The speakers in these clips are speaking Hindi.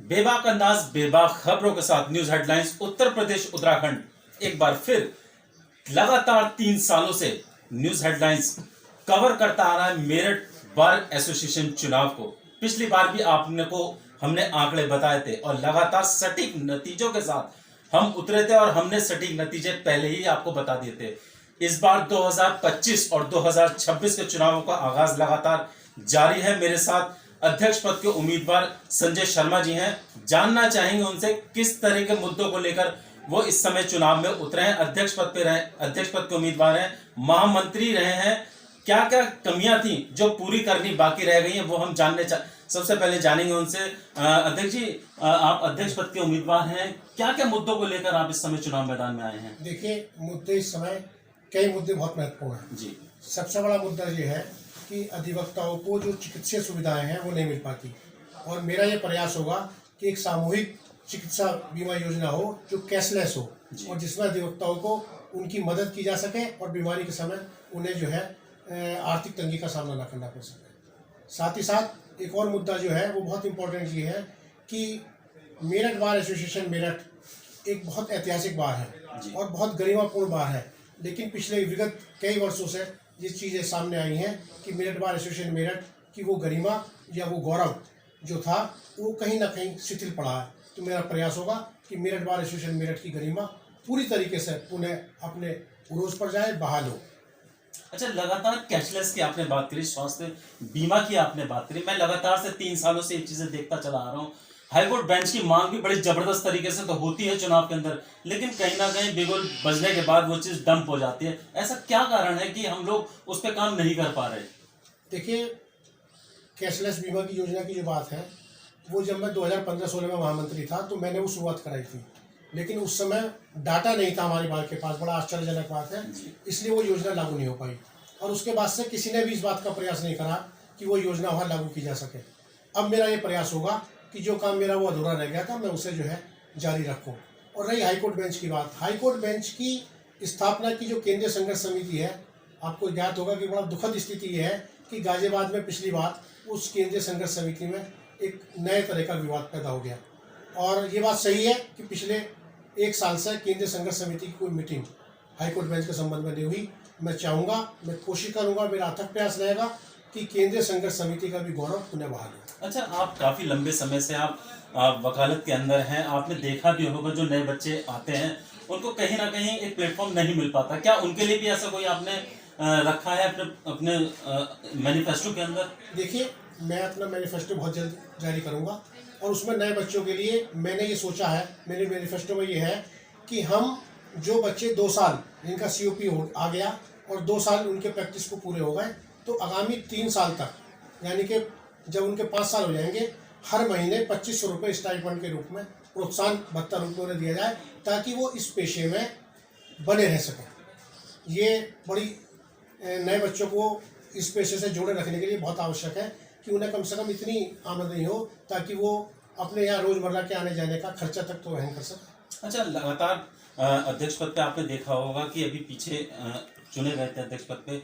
बेबाक अंदाज बेबाक खबरों के साथ न्यूज हेडलाइंस। उत्तर प्रदेश उत्तराखंड एक बार फिर लगातार 3 सालों से न्यूज हेडलाइंस कवर करता आ रहा है मेरठ बार एसोसिएशन चुनाव को। पिछली बार भी हमने आंकड़े बताए थे और लगातार सटीक नतीजों के साथ हम उतरे थे और हमने सटीक नतीजे पहले ही आपको बता दिए थे। इस बार 2025 और 2026 के चुनावों का आगाज लगातार जारी है। मेरे साथ अध्यक्ष पद के उम्मीदवार संजय शर्मा जी हैं। जानना चाहेंगे उनसे किस तरह के मुद्दों को लेकर वो इस समय चुनाव में उतरे हैं। अध्यक्ष पद के उम्मीदवार हैं, महामंत्री रहे हैं। क्या क्या कमियां थी जो पूरी करनी बाकी रह गई हैं, वो हम सबसे पहले जानेंगे उनसे। अध्यक्ष जी, आप अध्यक्ष पद के उम्मीदवार हैं, क्या क्या मुद्दों को लेकर आप इस समय चुनाव मैदान में आए हैं? देखिए, मुद्दे इस समय कई मुद्दे बहुत महत्वपूर्ण हैं जी। सबसे बड़ा मुद्दा ये है कि अधिवक्ताओं को जो चिकित्सीय सुविधाएं हैं वो नहीं मिल पाती, और मेरा ये प्रयास होगा कि एक सामूहिक चिकित्सा बीमा योजना हो जो कैशलेस हो और जिसमें अधिवक्ताओं को उनकी मदद की जा सके और बीमारी के समय उन्हें जो है आर्थिक तंगी का सामना न करना पड़ सके। साथ ही साथ एक और मुद्दा जो है वो बहुत इम्पोर्टेंट ये है कि मेरठ बार एसोसिएशन मेरठ एक बहुत ऐतिहासिक बार है और बहुत गरिमापूर्ण बार है, लेकिन पिछले विगत कई वर्षों से ये चीज़ें सामने आई हैं कि मेरठ बार एसोसिएशन मेरठ की वो गरिमा या वो गौरव जो था वो कहीं ना कहीं शिथिल पड़ा है। तो मेरा प्रयास होगा कि मेरठ बार एसोसिएशन मेरठ की गरिमा पूरी तरीके से पुनः अपने उरोज पर जाए, बहाल हो। अच्छा, लगातार कैशलेस की आपने बात करी, स्वास्थ्य बीमा की आपने बात करी। मैं लगातार से 3 सालों से ये चीजें देखता चला आ रहा हूँ। हाईकोर्ट बेंच की मांग भी बड़ी जबरदस्त तरीके से तो होती है चुनाव के अंदर, लेकिन कहीं ना कहीं बिगुल बजने के बाद वो चीज डंप हो जाती है। ऐसा क्या कारण है कि हम लोग उस पर काम नहीं कर पा रहे? देखिए, कैशलेस बीमा की योजना की जो बात है वो जब मैं 2015-16 में महामंत्री था तो मैंने वो शुरुआत कराई थी, लेकिन उस समय डाटा नहीं था हमारे बार के पास। बड़ा आश्चर्यजनक बात है, इसलिए वो योजना लागू नहीं हो पाई और उसके बाद से किसी ने भी इस बात का प्रयास नहीं करा कि वो योजना वहाँ लागू की जा सके। अब मेरा ये प्रयास होगा कि जो काम मेरा वो अधूरा रह गया था मैं उसे जो है जारी रखूं। और रही हाईकोर्ट बेंच की बात, हाईकोर्ट बेंच की स्थापना की जो केंद्रीय संघर्ष समिति है, आपको ज्ञात होगा कि बड़ा दुखद स्थिति ये है कि गाजियाबाद में पिछली बार उस केंद्रीय संघर्ष समिति में एक नए तरह का विवाद पैदा हो गया। और ये बात सही है कि पिछले 1 साल से केंद्रीय संघर्ष समिति की कोई मीटिंग हाईकोर्ट बेंच के संबंध में नहीं हुई। मैं चाहूँगा, मैं कोशिश करूँगा, मेरा अथक प्रयास रहेगा कि केंद्रीय संघर्ष समिति का भी गौरव पुनः बहाल हो। अच्छा, आप काफी लंबे समय से आप वकालत के अंदर हैं, आपने देखा भी होगा जो नए बच्चे आते हैं उनको कहीं ना कहीं एक प्लेटफॉर्म नहीं मिल पाता। क्या उनके लिए भी ऐसा कोई आपने रखा है अपने मैनिफेस्टो के अंदर? देखिए, मैं अपना मैनिफेस्टो बहुत जल्द जारी करूंगा और उसमें नए बच्चों के लिए मैंने ये सोचा है, मेरे मैनिफेस्टो में ये है कि हम जो बच्चे 2 साल जिनका COP आ गया और 2 साल उनके प्रैक्टिस को पूरे हो गए, तो आगामी 3 साल तक, यानी कि जब उनके 5 साल हो जाएंगे, हर महीने 2500 रुपये स्टाइपेंड के रूप में, प्रोत्साहन भत्ता रूप में उन्हें दिया जाए ताकि वो इस पेशे में बने रह सकें। ये बड़ी नए बच्चों को इस पेशे से जोड़े रखने के लिए बहुत आवश्यक है कि उन्हें कम से कम इतनी आमदनी हो ताकि वो अपने यहाँ रोजमर्रा के आने जाने का खर्चा तक तो वहन कर सके। अच्छा, लगातार अध्यक्ष पद पे आपने देखा होगा कि अभी पीछे चुने गए थे अध्यक्ष पद पे,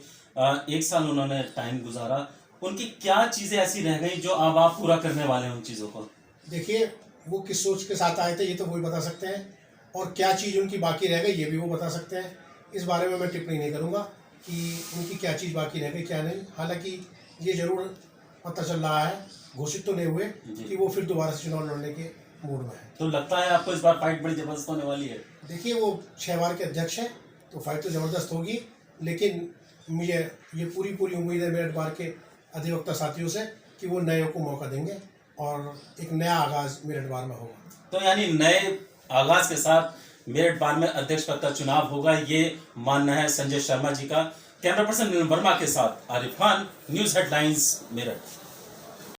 1 साल उन्होंने टाइम गुजारा। उनकी क्या चीजें ऐसी रह गई जो अब आप पूरा करने वाले हैं उन चीजों को? देखिए, वो किस सोच के साथ आए थे ये तो वही बता सकते हैं, और क्या चीज़ उनकी बाकी रह गई ये भी वो बता सकते हैं। इस बारे में मैं टिप्पणी नहीं करूँगा कि उनकी क्या चीज़ बाकी रह गई क्या नहीं। हालांकि ये जरूर पता चल रहा है, घोषित तो नहीं हुए, कि वो फिर दोबारा से चुनाव लड़ने के मूड में है। तो लगता है आपको इस बार फाइट बड़ी जबरदस्त होने वाली है? देखिए, वो 6 बार के अध्यक्ष हैं तो फाइट तो ज़बरदस्त होगी, लेकिन मुझे ये पूरी उम्मीद है मेरठ बार के अधिवक्ता साथियों से कि वो नए को मौका देंगे और एक नया आगाज मेरठ बार में होगा। तो यानी नए आगाज के साथ मेरठ बार में अध्यक्ष पद का चुनाव होगा, ये मानना है संजय शर्मा जी का। कैमरा पर्सन नीलम वर्मा के साथ आरिफ खान, न्यूज हेडलाइंस, मेरठ।